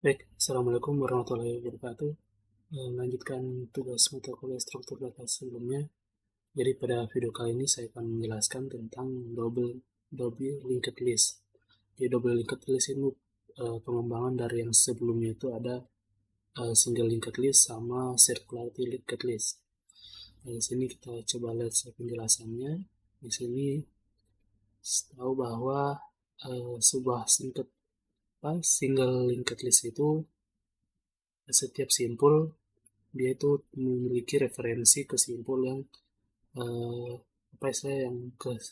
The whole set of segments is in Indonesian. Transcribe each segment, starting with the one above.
Baik, Assalamualaikum warahmatullahi wabarakatuh. Melanjutkan tugas mata kuliah struktur data sebelumnya. Jadi pada video kali ini saya akan menjelaskan tentang double linked list. Jadi double linked list ini pengembangan dari yang sebelumnya itu ada single linked list sama circularity linked list. Nah, di sini kita coba lihat penjelasannya. Di sini tahu bahwa sebuah single linked list itu setiap simpul dia itu memiliki referensi ke simpul yang eh, apa istilah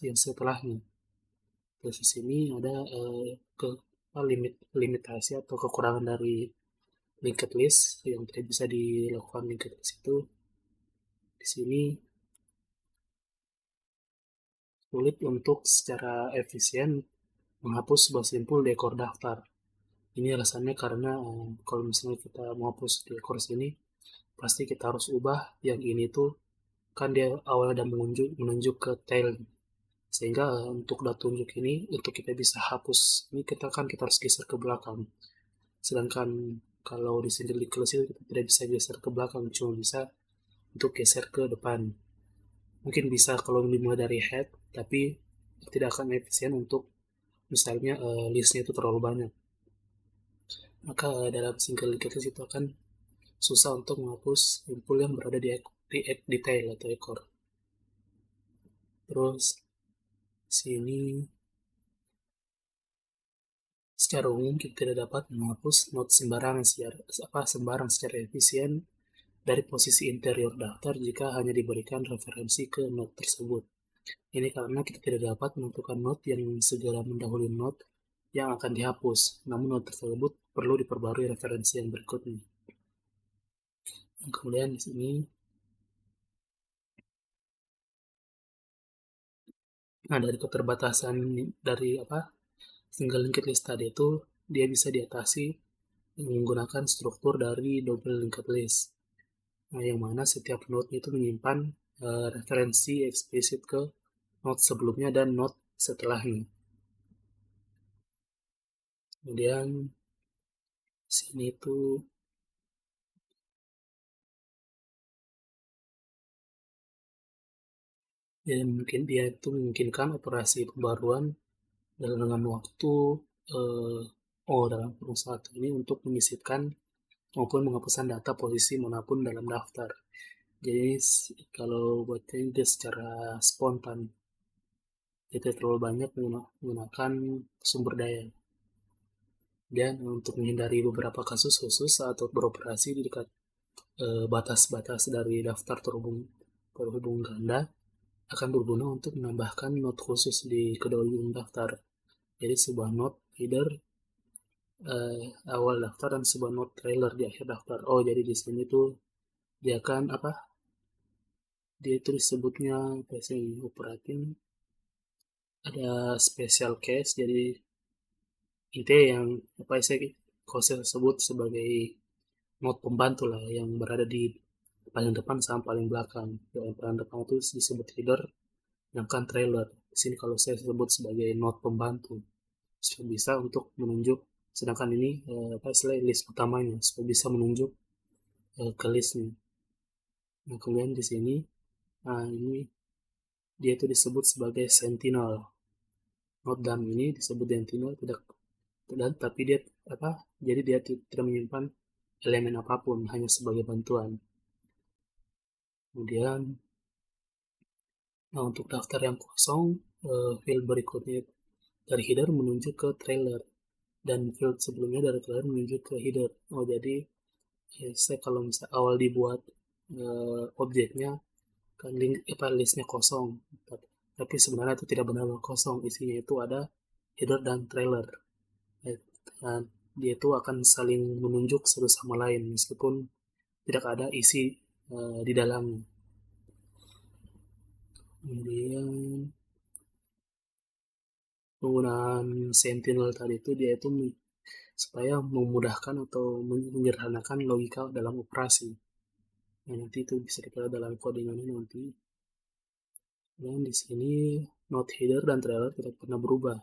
yang setelahnya. Terus di sini ada ke limitasi atau kekurangan dari linked list yang tidak bisa dilakukan linked list itu di sini sulit untuk secara efisien menghapus sebuah simpul di ekor daftar. Ini alasannya karena kalau misalnya kita menghapus di ekor sini, pasti kita harus ubah yang ini tuh kan dia awalnya ada menunjuk ke tail, sehingga untuk data tunjuk ini untuk kita bisa hapus ini kita harus geser ke belakang, sedangkan kalau di single declaration kita tidak bisa geser ke belakang, cuma bisa untuk geser ke depan. Mungkin bisa kalau dimulai dari head, tapi tidak akan efisien untuk misalnya listnya itu terlalu banyak, maka dalam single declaration itu akan susah untuk menghapus simpul yang berada di tail atau ekor. Terus sini secara umum kita tidak dapat menghapus node sembarang secara efisien dari posisi interior daftar jika hanya diberikan referensi ke node tersebut. Ini karena kita tidak dapat menentukan node yang segera mendahului node yang akan dihapus, namun node tersebut perlu diperbarui referensi yang berikutnya. Kemudian di sini, nah dari keterbatasan dari single linked list tadi itu dia bisa diatasi menggunakan struktur dari double linked list. Nah, yang mana setiap node itu menyimpan referensi eksplisit ke node sebelumnya dan node setelahnya. Kemudian sini tuh dia itu memungkinkan operasi pembaruan dengan waktu dalam kurun satu ini untuk menyisipkan maupun menghapuskan data posisi manapun dalam daftar. Jadi kalau buat ini dia secara spontan, tidak terlalu banyak menggunakan sumber daya. Dan untuk menghindari beberapa kasus khusus saat beroperasi di dekat batas-batas dari daftar terhubung ganda, akan berguna untuk menambahkan not khusus di kedua ujung daftar. Jadi sebuah not header awal daftar dan sebuah not trailer di akhir daftar. Oh, jadi di sini tuh dia akan dia itu disebutnya PCI operating ada special case. Jadi intinya yang saya kalau saya sebut sebagai not pembantu lah yang berada di paling depan sama paling belakang. Yang paling depan itu disebut header, sedangkan trailer di sini kalau saya sebut sebagai not pembantu supaya bisa untuk menunjuk, sedangkan ini list utamanya supaya bisa menunjuk ke listnya. Nah, kemudian di sini ini dia itu disebut sebagai sentinel. Not dan ini disebut sentinel tidak, dan tapi dia jadi dia tidak menyimpan elemen apapun, hanya sebagai bantuan. Kemudian untuk daftar yang kosong, field berikutnya dari header menuju ke trailer dan field sebelumnya dari trailer menuju ke header. Oh, jadi saya kalau misalnya awal dibuat objeknya kan listnya kosong, tapi sebenarnya itu tidak benar kosong, isinya itu ada header dan trailer. Dan dia itu akan saling menunjuk satu sama lain meskipun tidak ada isi di dalamnya. Kemudian penggunaan sentinel tadi itu dia itu supaya memudahkan atau menyederhanakan logika dalam operasi. Nah, nanti itu bisa kita lihat dalam codingannya nanti. Dan di sini node header dan trailer tidak pernah berubah.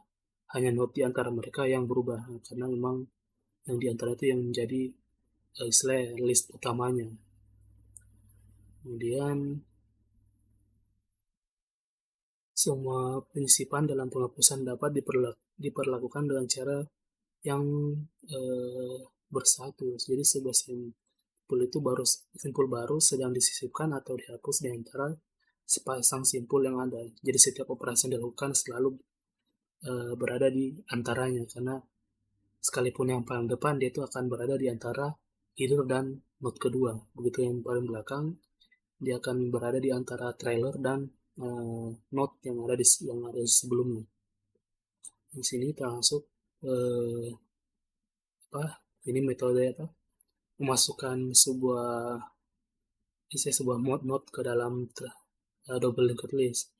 Hanya node di antara mereka yang berubah. Nah, karena memang yang diantara itu yang menjadi istilah list utamanya. Kemudian semua penyisipan dalam penghapusan dapat diperlakukan dengan cara yang bersatu. Jadi sebuah simpul baru sedang disisipkan atau dihapus di antara sepasang simpul yang ada. Jadi setiap operasi yang dilakukan selalu berada di antaranya, karena sekalipun yang paling depan dia itu akan berada di antara header dan node kedua. Begitu yang paling belakang dia akan berada di antara trailer dan node yang ada di sebelumnya. Di sini termasuk eh, ini metode memasukkan sebuah node ke dalam double linked list.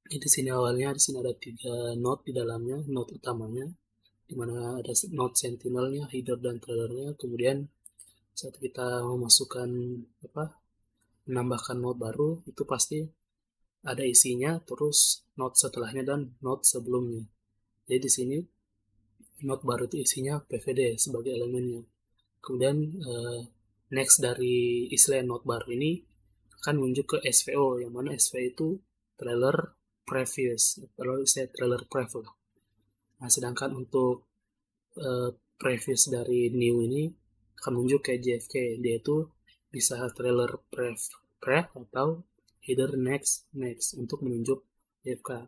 Jadi di sini ada 3 node di dalamnya, node utamanya, di mana ada node sentinelnya, header dan trailernya. Kemudian saat kita memasukkan menambahkan node baru, itu pasti ada isinya, terus node setelahnya dan node sebelumnya. Jadi di sini node baru itu isinya PVD sebagai elemennya. Kemudian next dari istilah node baru ini akan menuju ke SVO, yang mana SVO itu trailer previous, kalau saya trailer previous. Nah, sedangkan untuk previous dari new ini akan menuju ke JFK, dia itu bisa trailer pref atau header next untuk menunjuk JFK.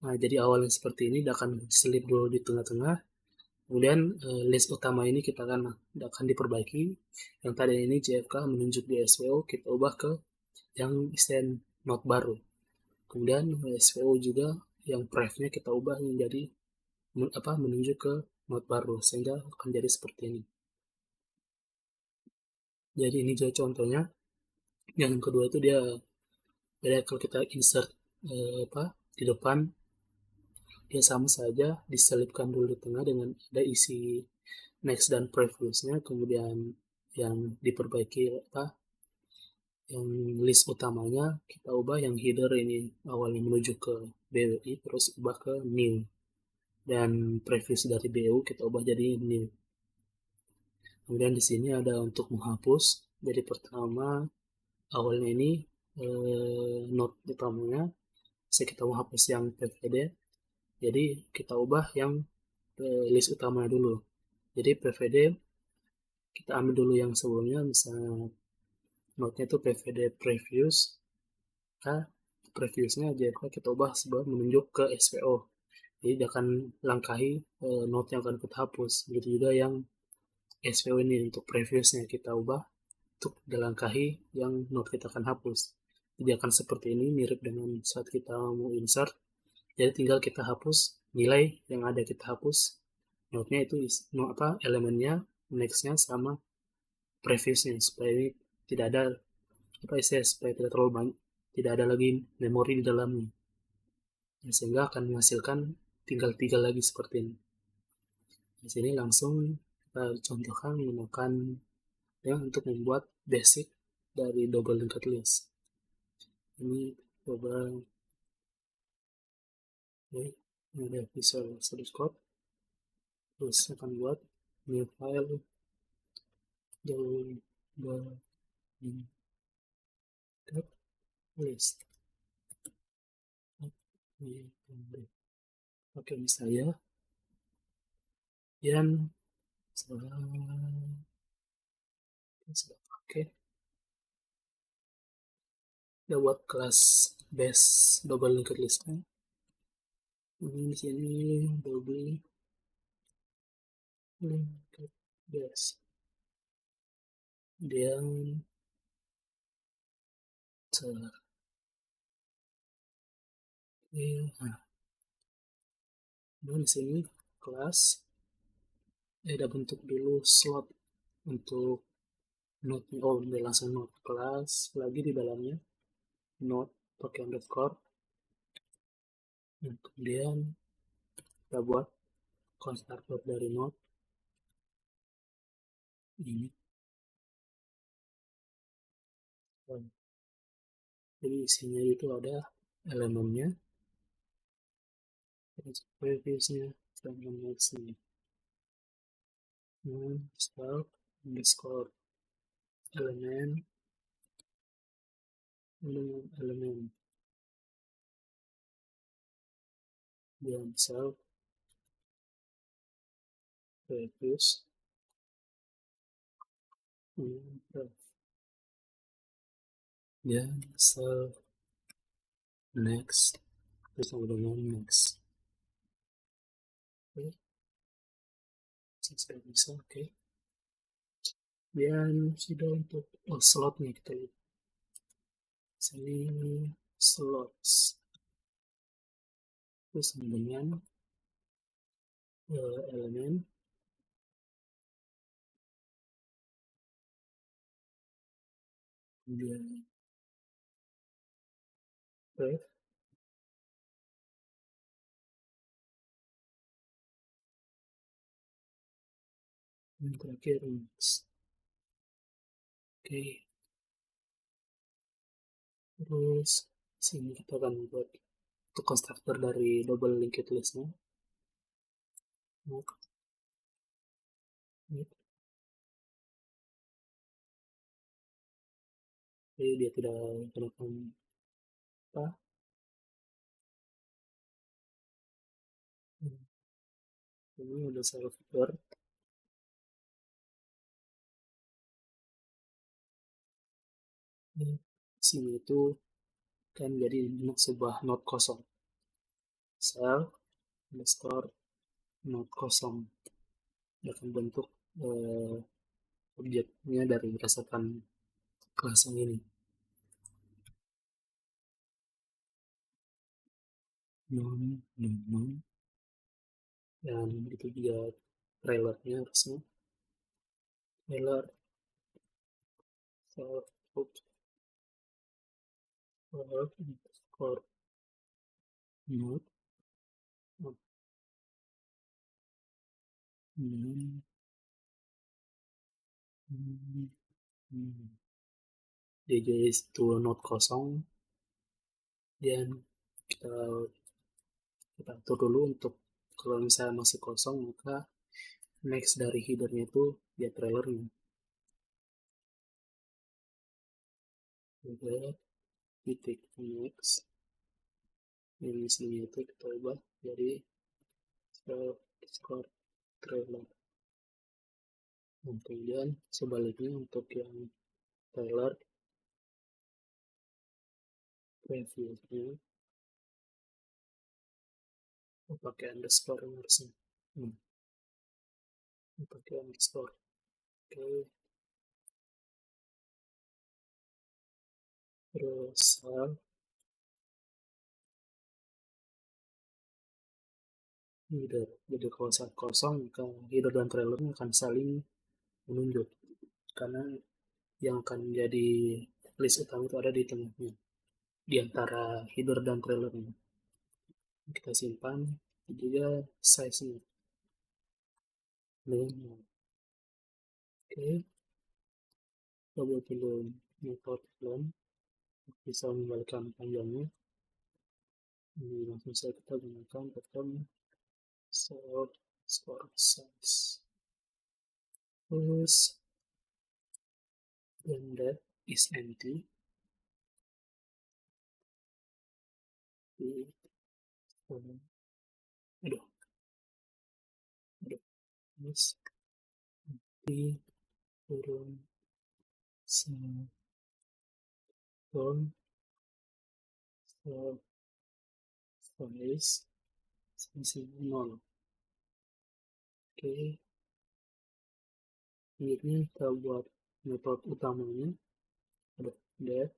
Nah, jadi awalnya seperti ini, dia akan selip dulu di tengah-tengah. Kemudian list utama ini kita akan diperbaiki. Yang tadi ini JFK menunjuk di SVO, kita ubah ke yang stand node baru. Kemudian SVO juga yang pref-nya kita ubah menjadi menunjuk ke node baru, sehingga akan jadi seperti ini. Jadi ini juga contohnya. Yang kedua itu dia kalau kita insert di depan, dia sama saja diselipkan dulu di tengah dengan ada isi next dan previousnya. Kemudian yang diperbaiki yang list utamanya kita ubah, yang header ini awalnya menuju ke BWI terus ubah ke new, dan previous dari BU kita ubah jadi new. Kemudian di sini ada untuk menghapus. Jadi pertama awalnya ini node utamanya kita mau hapus yang PVD, jadi kita ubah yang list utamanya dulu. Jadi PVD kita ambil dulu yang sebelumnya, misalnya node-nya itu PVD previous, previousnya JFK kita ubah sebab menunjuk ke SVO. Jadi dia akan langkahi node yang akan kita hapus. Begitu juga yang SVO ini untuk previousnya kita ubah untuk dilangkahi yang node kita akan hapus. Jadi akan seperti ini, mirip dengan saat kita mau insert. Jadi tinggal kita hapus nilai yang ada, kita hapus node-nya itu elemennya, next-nya sama previousnya, supaya ini tidak ada supaya tidak terlalu banyak, tidak ada lagi memori di dalamnya, sehingga akan menghasilkan tinggal 3 lagi seperti ini. Di sini langsung kita contohkan menggunakan untuk membuat basic dari double linked list. Ini coba ada Visual Studio Code, terus akan buat new file double linked list. Oke, misalnya yang sudah pakai, kita buat kelas base double linked listnya. Ini di sini double linked base, dia dan di sini kelas ada bentuk dulu slot untuk node. Dia langsung node kelas lagi di dalamnya node pakai underscore. Dan kemudian kita buat konstruktor dari node ini. Jadi isinya itu ada elemennya, previousnya, dan nextnya. self underscore element element dan self previous dan self next terus dengan next. Oke, sudah bisa. Oke, dan sudah untuk slotnya kita lihat sini slots terus dengan elemen kemudian ref dan terakhir next. Oke, terus sini kita akan buat untuk konstruktor dari double linked listnya. Jadi dia tidak menggunakan apa. Ini udah saya filter. Sini itu kan jadi sebuah node kosong. Self underscore node kosong akan bentuk objeknya dari berdasarkan kelas yang ini. Non dan itu juga trailernya harusnya trailer self underscore node jadi itu node kosong dan kita atur dulu untuk kalau misalnya masih kosong maka next dari headernya itu dia trailernya. Titik next yang sini itu kita ubah jadi score trailer. Kemudian sebaliknya untuk yang trailer previewnya pakai underscore harusnya. Pakai underscore. Oke, terus header. Jadi kalau saat kosong maka header dan trailernya akan saling menunjuk karena yang akan jadi list utama itu ada di tengahnya di antara header dan trailernya. Kita simpan juga size-nya dengan oke, kita buat dulu metode plan bisa mengembalikan panjangnya. Ini langsung saja kita gunakan pattern self score size terus when that is empty di aduh terus di turun self size sisi 0. Oke, ini kita buat metode utamanya ada that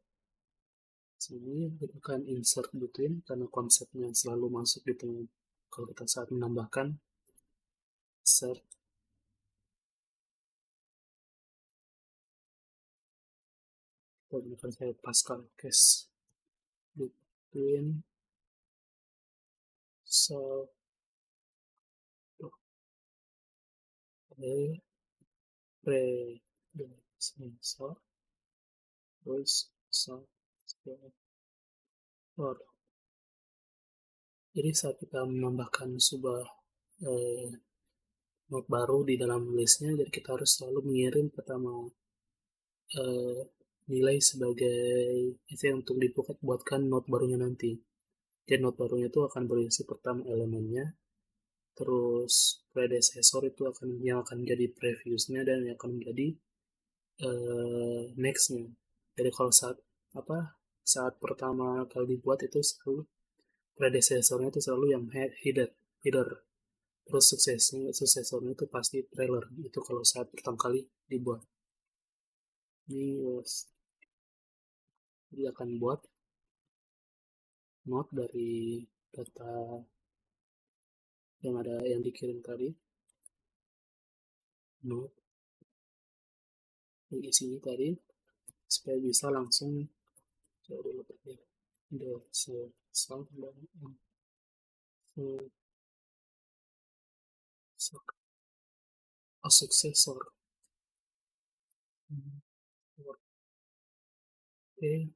sini kita akan insert between karena konsepnya selalu masuk di tengah kalau kita saat menambahkan insert kita gunakan saya Pascal case between self sensor terus self or. Jadi saat kita menambahkan sebuah node baru di dalam listnya, jadi kita harus selalu mengirim pertama nilai sebagai itu untuk dibuatkan node barunya nanti. Jadi node barunya itu akan berisi pertama elemennya, terus predecessor itu yang akan jadi previousnya, dan yang akan menjadi nextnya. Jadi kalau saat pertama kali dibuat itu selalu predecessornya itu selalu yang header. Terus suksesornya itu pasti trailer. Itu kalau saat pertama kali dibuat. Ini dia akan buat node dari data yang dikirim tadi, node yang isinya tadi, supaya bisa langsung coba dulu the sound dan successor. Oke,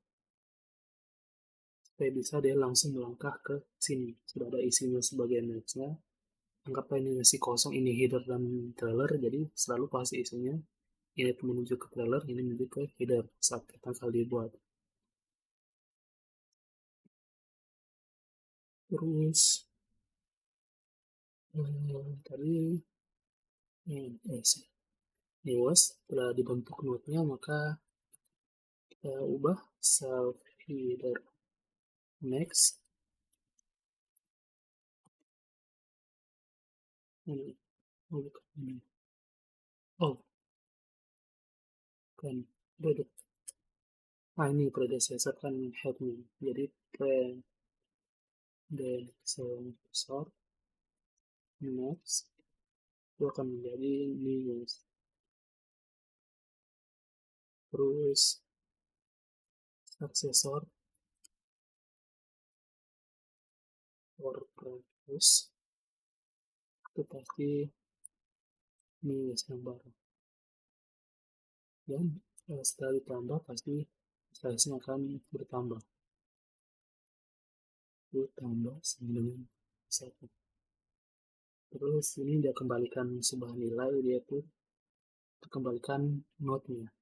supaya bisa dia langsung melangkah ke sini. Sudah ada isinya sebagai nextnya. Anggaplah ini masih kosong, ini header dan trailer, jadi selalu pasti isinya ini menuju ke trailer, ini menuju ke header saat pertama kali dibuat. Terus tadi setelah dibentuk node-nya, maka kita ubah self header next ini. Oh, kan duduk. Ini predecessor kan headnya, jadi predecessor next itu akan menjadi news. Terus successor or previous itu pasti news yang baru, dan setelah ditambah pasti size-nya akan bertambah, itu tambah sama dengan 1. Terus ini dia kembalikan sebuah nilai, dia tuh kembalikan node-nya.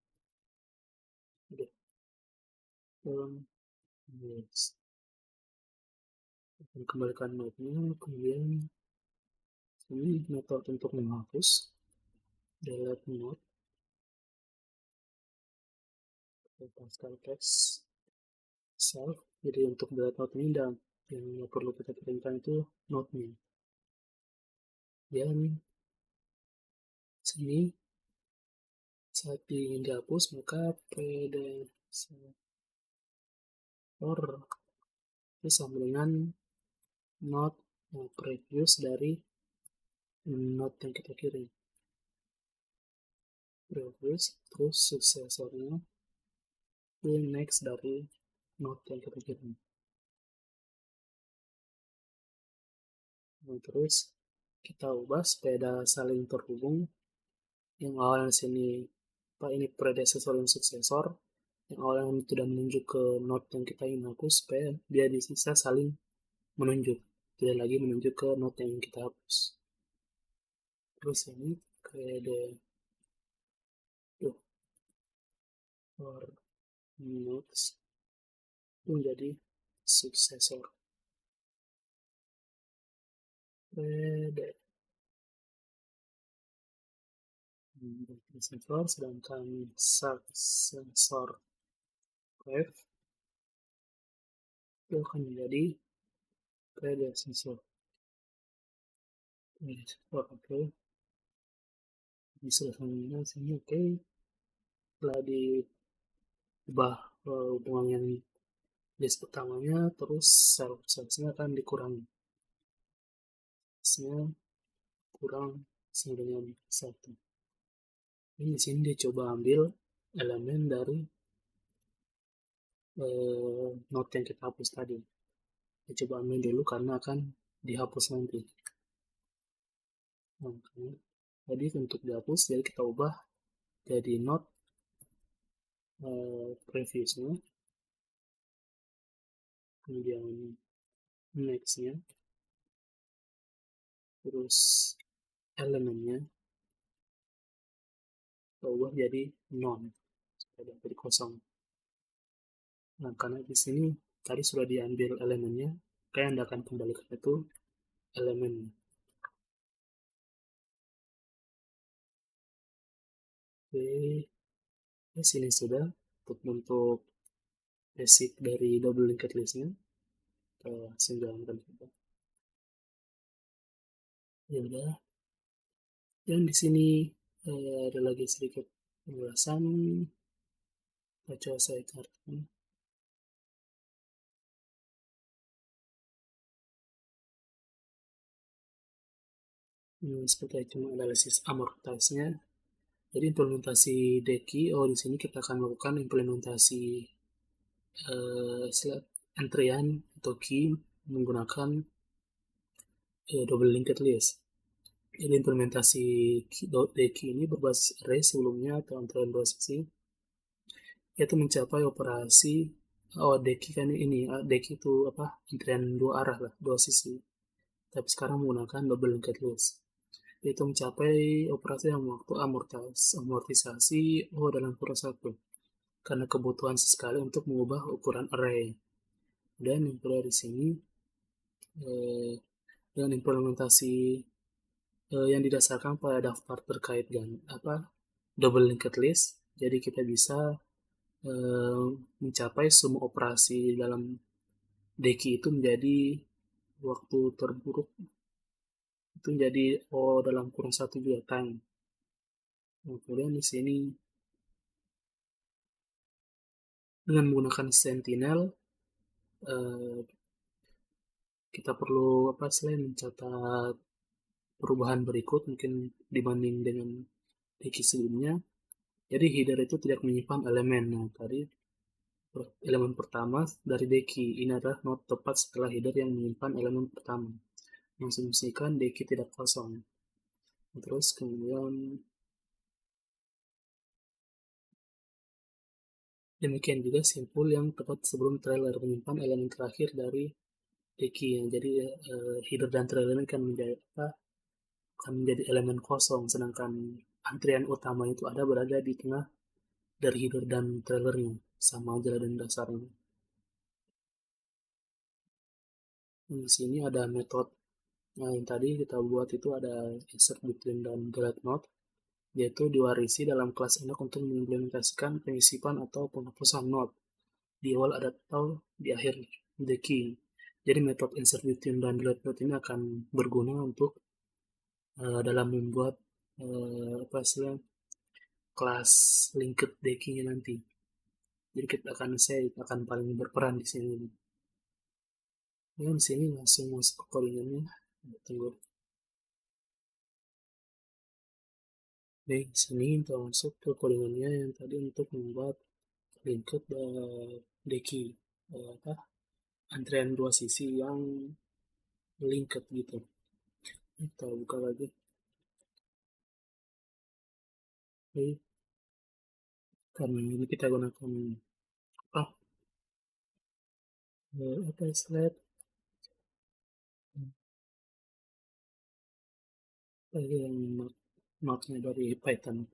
Oke. Yes. Kembalikan node-nya, kemudian ini metode untuk menghapus delete node, pascal text self. Jadi untuk delete node ini, dan yang perlu kita kirimkan itu node-nya. Dan sini saat ingin dihapus, maka predecessor itu sama dengan node previous dari node yang kita kirim. Previous, terus suksesornya itu next dari node yang kita kirim. Nah, terus kita ubah supaya saling terhubung. Yang awalnya sini ini predecessor dan suksesor, yang awalnya sudah menunjuk ke node yang kita ingin hapus, supaya dia bisa saling menunjuk, tidak lagi menunjuk ke node yang ingin kita hapus. Terus ini for nodes itu menjadi suksesor. Suksesor, sedangkan suksesor ref itu akan menjadi predecessor. Oke, bisa sama sini. Oke, setelah diubah hubungan yang list pertamanya, terus size-nya akan dikurangi, size-nya kurang sama dengan 1. Ini di sini dia coba ambil elemen dari node yang kita hapus tadi. Kita coba ambil dulu karena akan dihapus nanti. Jadi untuk dihapus, jadi kita ubah jadi node previousnya, kemudian nextnya, terus elemennya, kita ubah jadi non, jadi kosong. Nah, karena di sini tadi sudah diambil elemennya, kayak Anda akan kembalikan itu elemen. Oke, di sini sudah untuk bentuk basic dari double linked listnya. Kita langsung jalankan coba. Ya udah. Dan di sini ada lagi sedikit penjelasan. Coba saya kartu. Seperti itu analisis amortise-nya. Jadi implementasi Deki, di sini kita akan melakukan implementasi antrian atau key menggunakan double linked list. Jadi implementasi Deki ini berbasis array sebelumnya atau antrian dua sisi, yaitu mencapai operasi Deki kan ini Deki itu apa antrian dua arah lah, dua sisi. Tapi sekarang menggunakan double linked list. Itu mencapai operasi yang waktu amortisasi dalam kurun satu karena kebutuhan sesekali untuk mengubah ukuran array. Dan yang kedua di sini dengan implementasi yang didasarkan pada daftar terkait dengan double linked list. Jadi kita bisa mencapai semua operasi dalam Deki itu menjadi waktu terburuk itu menjadi dalam kurun satu juga time. Nah, kemudian di sini dengan menggunakan Sentinel kita perlu selain mencatat perubahan berikut mungkin dibanding dengan Deki sebelumnya. Jadi header itu tidak menyimpan elemen. Nah, tadi elemen pertama dari Deki ini adalah not tepat setelah header yang menyimpan elemen pertama. Mengasumsikan Deki tidak kosong. Terus kemudian demikian juga simpul yang tepat sebelum trailer menyimpan elemen terakhir dari Deki. Jadi header dan trailer akan menjadi elemen kosong, sedangkan antrian utama itu berada di tengah dari header dan trailernya, sama aja dan dasarnya. Di sini ada metode yang tadi kita buat itu ada insert between dan delete node, yaitu diwarisi dalam kelas enak untuk mengimplementasikan pengisipan atau penghapusan node di awal atau di akhir the key. Jadi metode insert between dan delete node ini akan berguna untuk dalam membuat kelas linked deckingnya nanti. Jadi saya akan paling berperan di sini. Ya, di sini langsung masuk ke codingannya. Tunggu. Di sini kita masuk ke codingannya yang tadi untuk membuat linked deki antrian dua sisi yang linked gitu. Kita buka lagi. Oke. Karena ini kita gunakan slide yang node-nya dari Python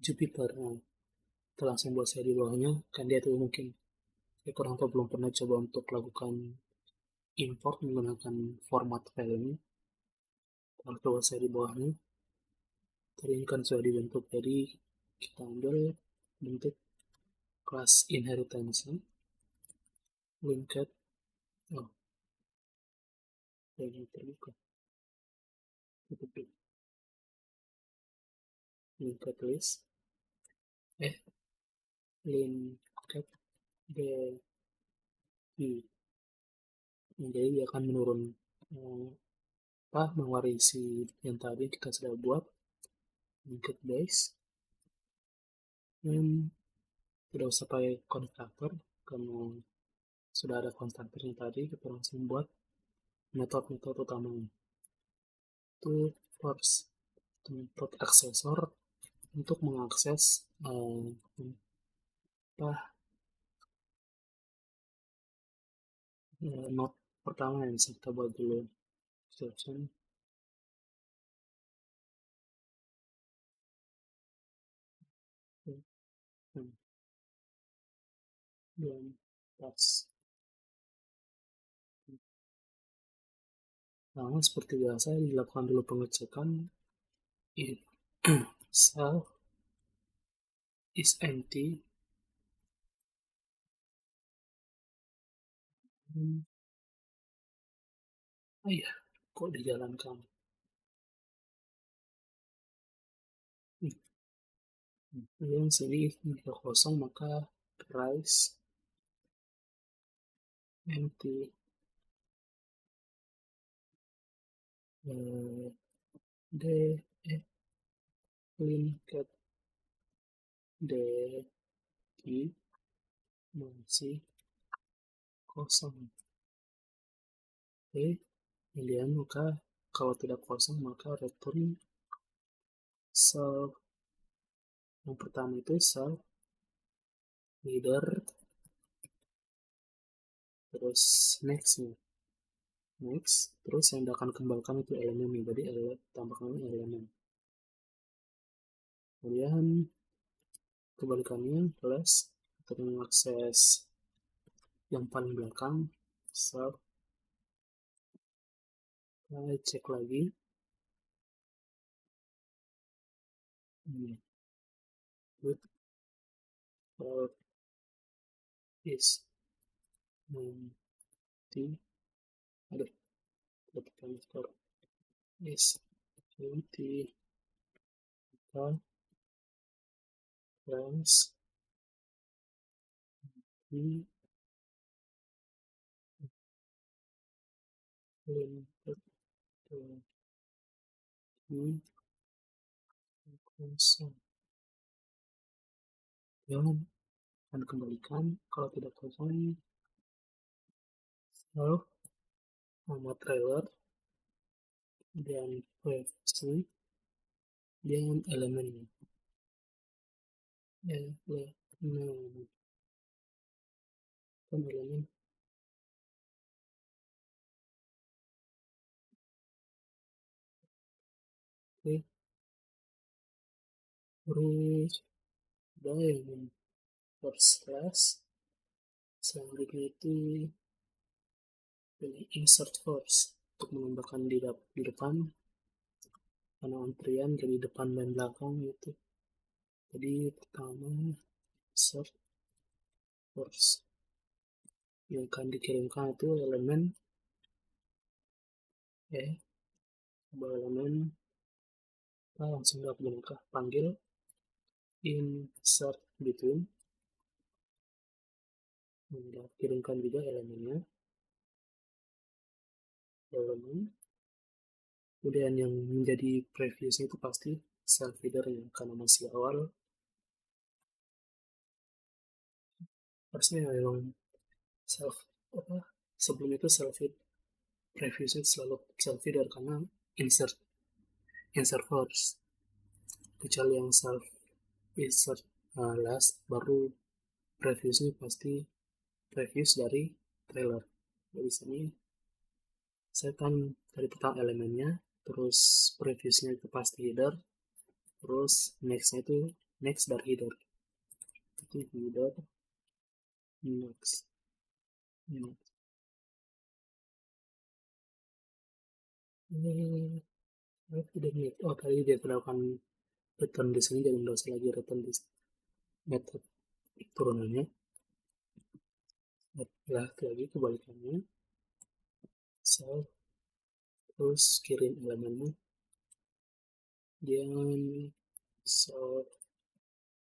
Jupyter. Kita langsung buat saya di bawahnya, kan dia tuh mungkin kurang tahu belum pernah coba untuk lakukan import menggunakan format file ini. Kalau coba saya di bawahnya, tadi ini kan sudah dibentuk, jadi kita ambil bentuk kelas inheritance linked yang terbuka linked list linked db. Jadi dia akan menurun mewarisi yang tadi kita sudah buat linked base, dan tidak usah pakai konstruktor karena sudah ada konstruktornya tadi. Kita langsung buat metode utamanya itu first metode aksesor untuk mengakses node pertama yang bisa kita buat dulu selection dan pas. Nah, seperti biasa dilakukan dulu pengecekan if cell is empty. Oh iya, kok dijalankan? Kemudian sini jika kosong maka price empty d linked d masih kosong. Oke, kemudian maka kalau tidak kosong maka return cell yang pertama itu cell leader, terus next, terus yang akan kembalikan itu elemen, jadi tambahkan elemen. Kemudian kebalikannya plus untuk mengakses yang paling belakang sub, kita cek lagi with is empty, aduh dapatkan skor is empty plus link kosong. Jangan akan kembalikan kalau tidak kosong lalu nama trailer dan privacy dan elemennya elemen oke, terus diamond first class. Selanjutnya itu pilih insert first untuk menambahkan di depan karena antrian jadi depan dan belakang itu. Jadi pertama insert first yang akan dikirimkan itu elemen sebuah elemen kita langsung dapat panggil insert between, kirimkan juga elemennya elemen. Kemudian yang menjadi previousnya itu pasti self feedernya karena masih awal harusnya memang self sebelum itu self feed, previousnya selalu self feeder karena insert first, kecuali yang self insert last baru previewsnya pasti previous dari trailer. Dari sini saya kan dari pertama elemennya, terus previewsnya itu pasti header, terus nextnya itu next dari header, itu header next. Tidak nih, oh tadi dia terlakukan return di sini, jadi nggak usah lagi return di method turunannya. Lagi kebalikannya self, terus kirim elemennya dan self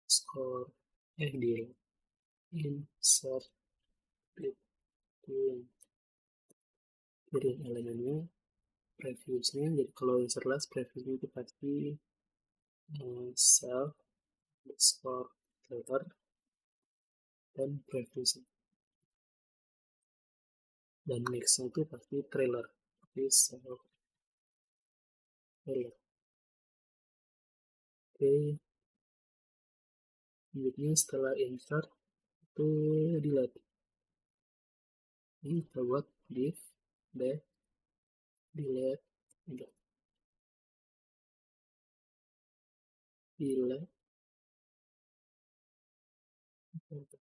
score di insert between, kirim elemennya previewsnya. Jadi kalau insert last previewsnya itu pasti self score trailer dan previewsnya, dan nextnya itu pasti trailer, jadi self trailer. Oke, selanjutnya setelah insert itu delete. Ini kita buat div delete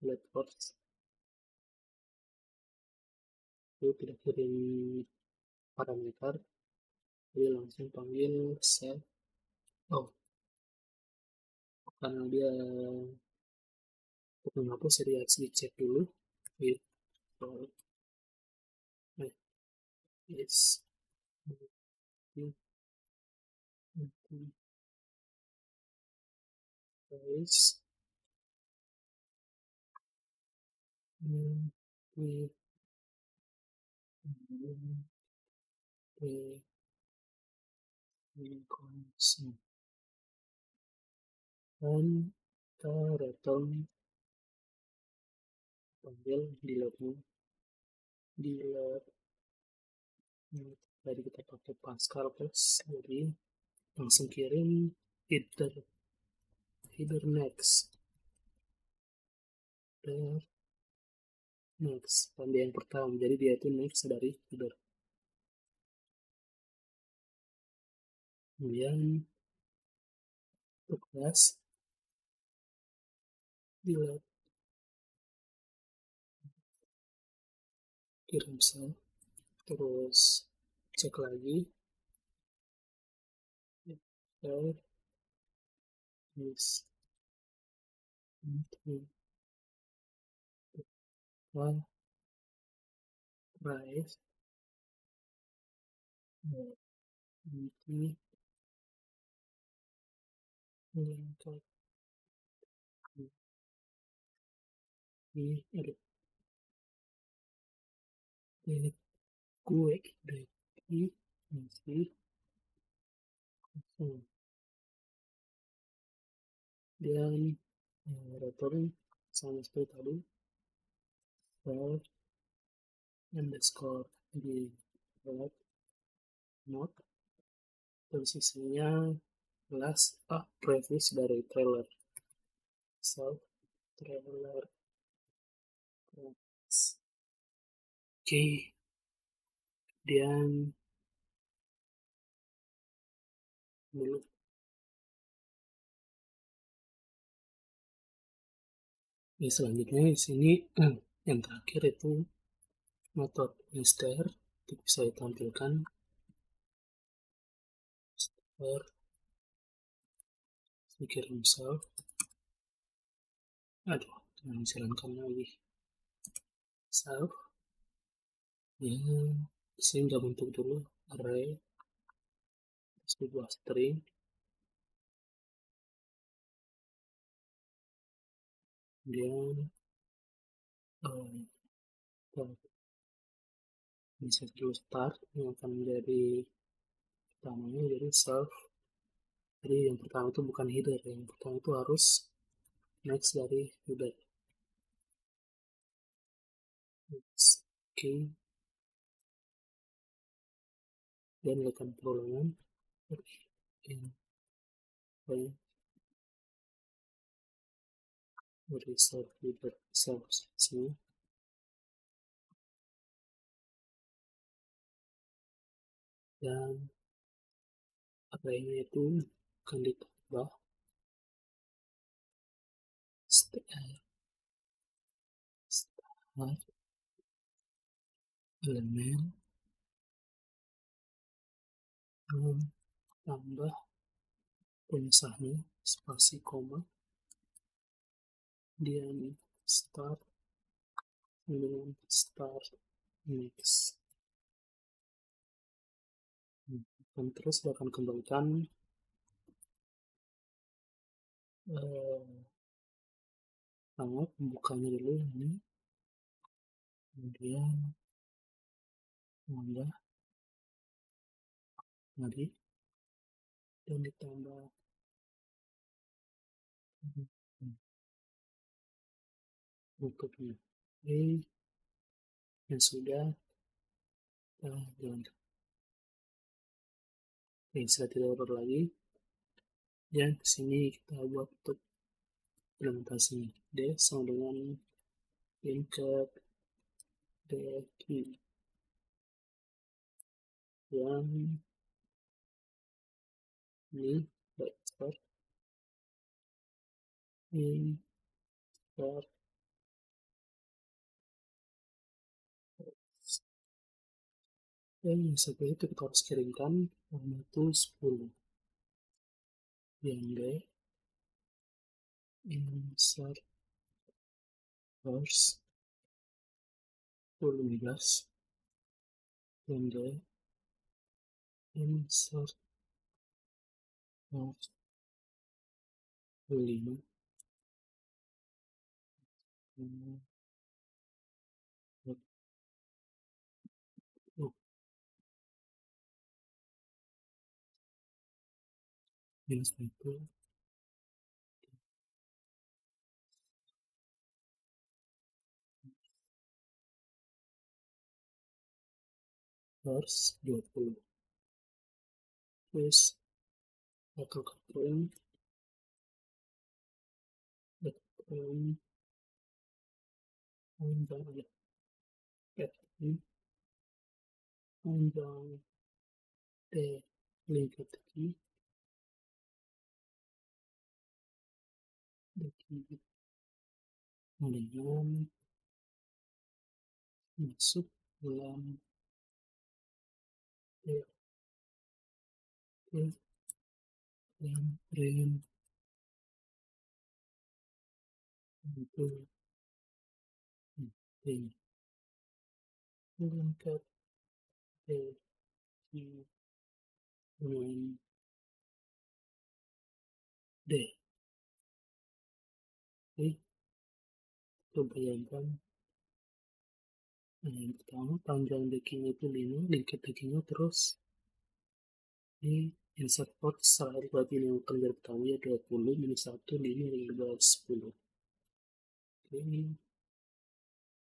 let first itu tidak kirim parameter, jadi langsung panggil set. Oh, karena dia untuk menghapus jadi harus dicek dulu with is place with consent dan kita return panggil delete tadi kita pakai Pascal Plex, jadi langsung kirim header next tanda yang pertama, jadi dia itu next dari header. Kemudian untuk class delete kirim sel, terus cek lagi is price gue dari masih kosong dan return sama seperti tadi for underscore di mode posisinya last previous dari trailer self trailer. Oke, dan dulu selanjutnya di sini yang terakhir itu metode inster itu bisa ditampilkan kirim self, jangan jalankan lagi self ya. Disini udah bentuk dulu array sebuah string, kemudian bisa dulu start yang akan menjadi pertamanya, jadi self. Jadi yang pertama itu bukan header, yang pertama itu harus next dari header. Oke, dan lakukan perulangan dari self header self sini, dan arraynya itu akan ditambah start elemen tambah pemisahnya spasi koma, dan start dengan start next. Dan terus dia akan kembalikan pembukanya dulu ini, kemudian tambah tadi dan ditambah bentuknya. Oke, dan sudah jalankan. Oke, setelah tidak error lagi, dan sini kita buat untuk implementasinya. D sama dengan insert key yang ini baik start Dan yang satu itu kita harus kirimkan format tool 10. Yang D, insert first tool 15. Yang D, insert first tool 5. Oh, minus 1. First 20. Terus local confirm, confirm, panjang aja, panjang D, link key, kemudian masuk dalam D, yang print itu penting lengkap D, dengan D. Oke, kita bayangkan yang pertama panjang deckingnya itu 5, lengkap deckingnya terus di insert port setelah berarti ini yang kerja pertama ya 20 minus 1, 5, 15, 10. Oke,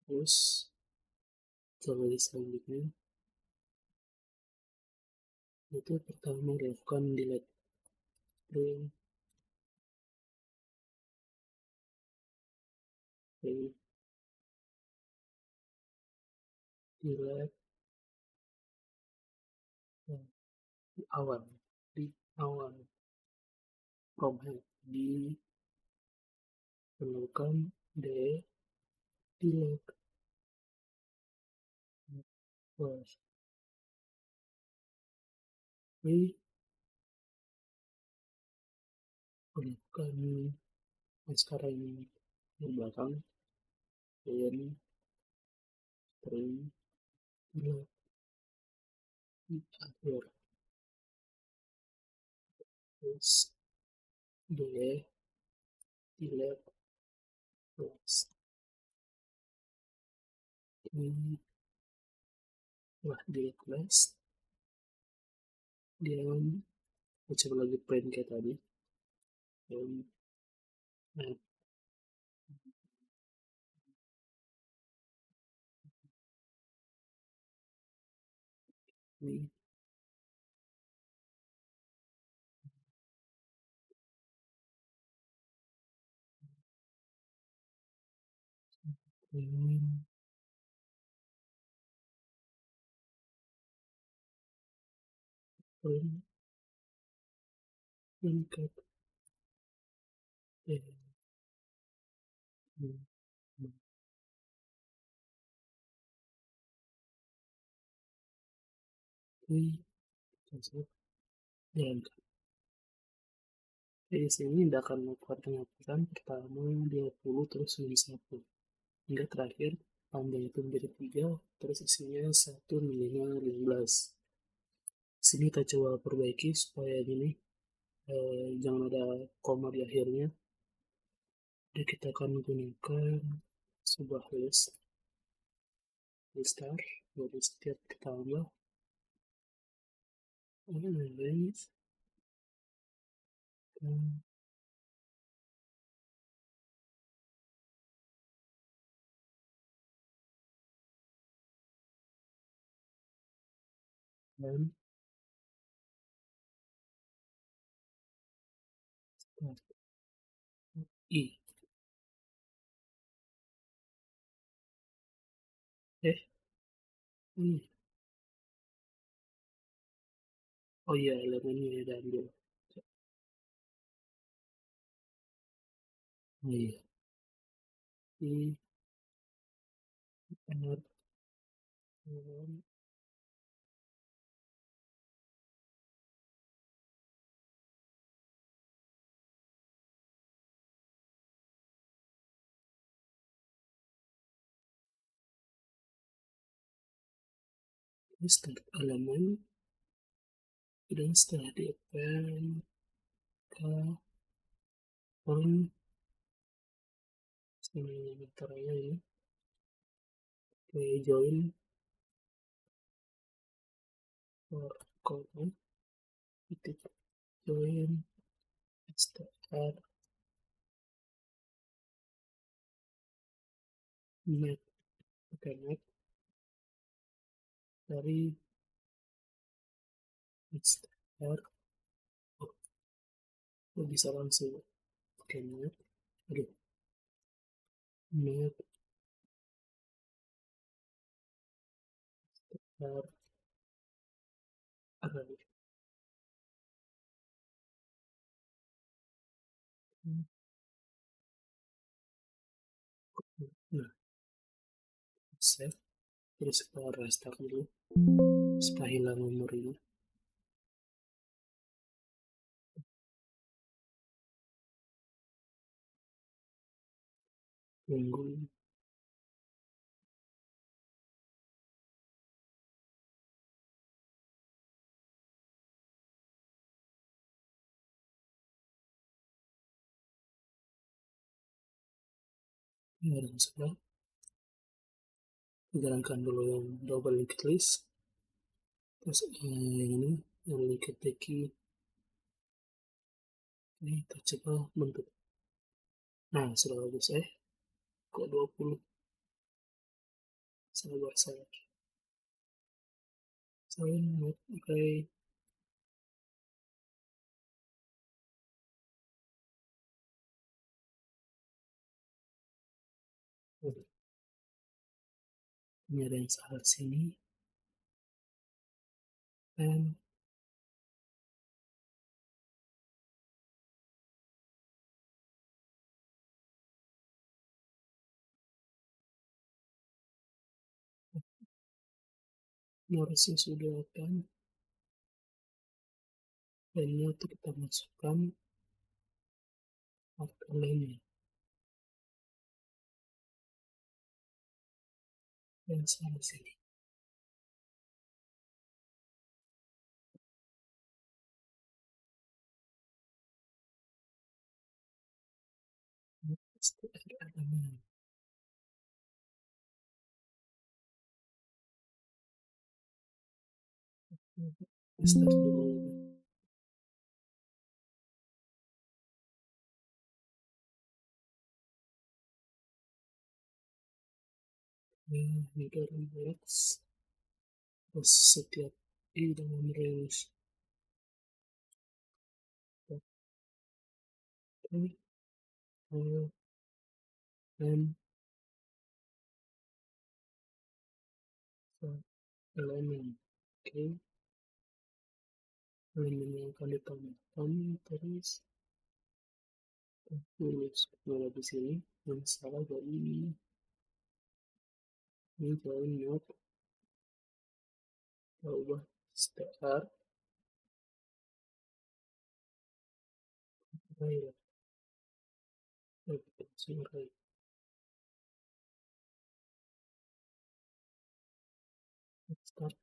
terus coba selanjutnya itu pertama lakukan delete print, delete di awal di awal from head di penukan D, delete first. Ini penukan sekarang ini di belakang dan string delete di akhir terus D, delete first. Ini telah delete last dan coba lagi print kayak tadi dan nah, ini print, print lengkap dan ini tersebut dan di sini tidak akan melakukan penghapuskan pertama 20 terus minus 1 hingga terakhir panjang itu menjadi 3 terus isinya 1 minimal 15. Sini kita coba perbaiki supaya ini jangan ada koma di akhirnya. Jadi kita akan menggunakan sebuah list star dari setiap kita tambah range dan i i oh iya elemennya ya diambil. Oh iya i r Start elemen, dan setelah di append ke form sementaranya ini ke join for code titik join str map, oke map dari str, oh bisa langsung, oke map, aduh map str array. Nah, save, terus kita restart dulu supaya hilang memorinya. Tunggu. Ya, dan sudah. Jalankan dulu yang double linked list. Terus yang ini, yang linked key. Ini kita coba bentuk. Nah, sudah bagus kok 20. Sabar saya. Saya mau pakai ini ada yang salah sini. Dan ini harusnya sudah akan. Dan ini untuk kita masukkan faktor lainnya. Yang salah sini. Ada mana? Start dulu. Ini dari box. Terus setiap i dengan range dan elemen. Oke, elemen yang akan ditambahkan terus tulis di sini yang salah dari ini join not ubah str array array start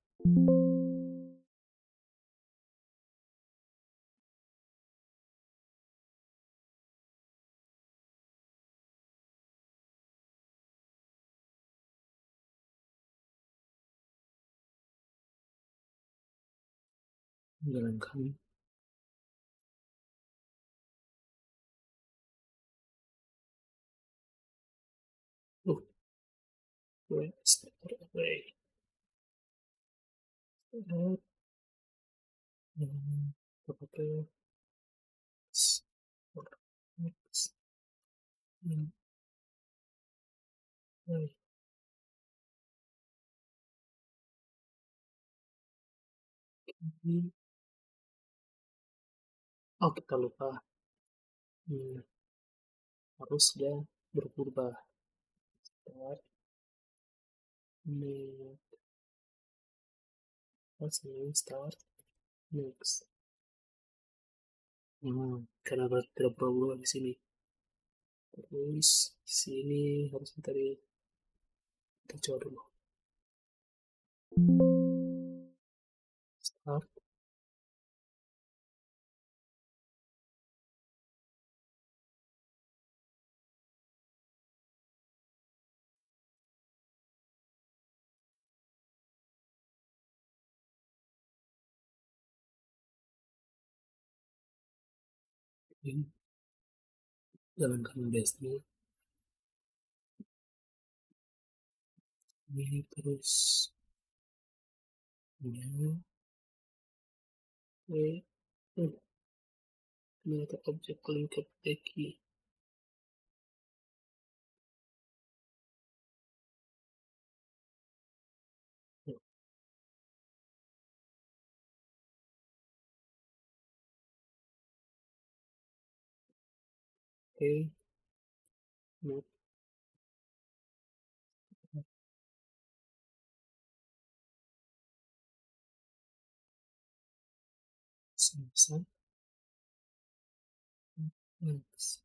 menjalankan. Oh, str array start pakai for next array. Oh, kita lupa. Harus dia berubah. Start next. What's name start next. Karena tidak berubah di sini. Terus di sini harus tadi kita coba dulu. start. Ini jalankan base-nya. Ini terus ya, ternyata objek linked deki. Oke, nah, selesai. Next.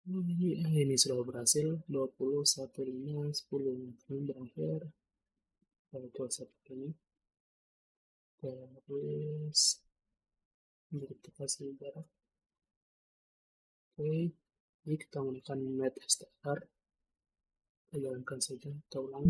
Oke, ini sudah berhasil 21.5.10 ini berakhir. Kalau close ini terus verifikasi jarak. Oke, jadi kita menggunakan net str, kita jalankan saja, kita ulang.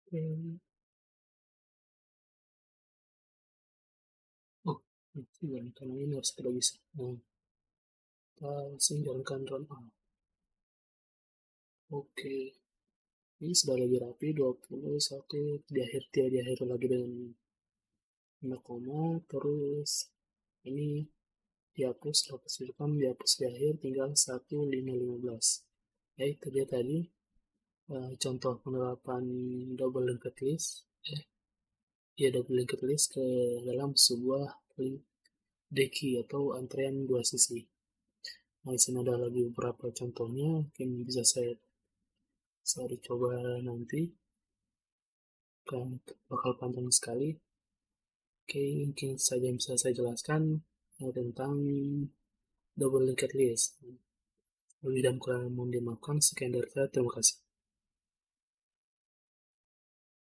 Oke. Oh, nanti jalankan ini harus tidak bisa. Nah, kita langsung jalankan run out. Oke, ini sudah lebih rapi, 21 di akhir lagi dengan koma, terus ini dihapus rekam, dihapus di akhir, tinggal 1515. Ya itu dia tadi contoh penerapan double linked list, double linked list ke dalam sebuah link deki atau antrean dua sisi. Nah, di sini ada lagi beberapa contohnya, mungkin bisa saya coba nanti, kan bakal panjang sekali. Oke, mungkin saja yang bisa saya jelaskan tentang double linked list. Lebih dan kurang mohon dimaafkan. Sekian dari saya, terima kasih.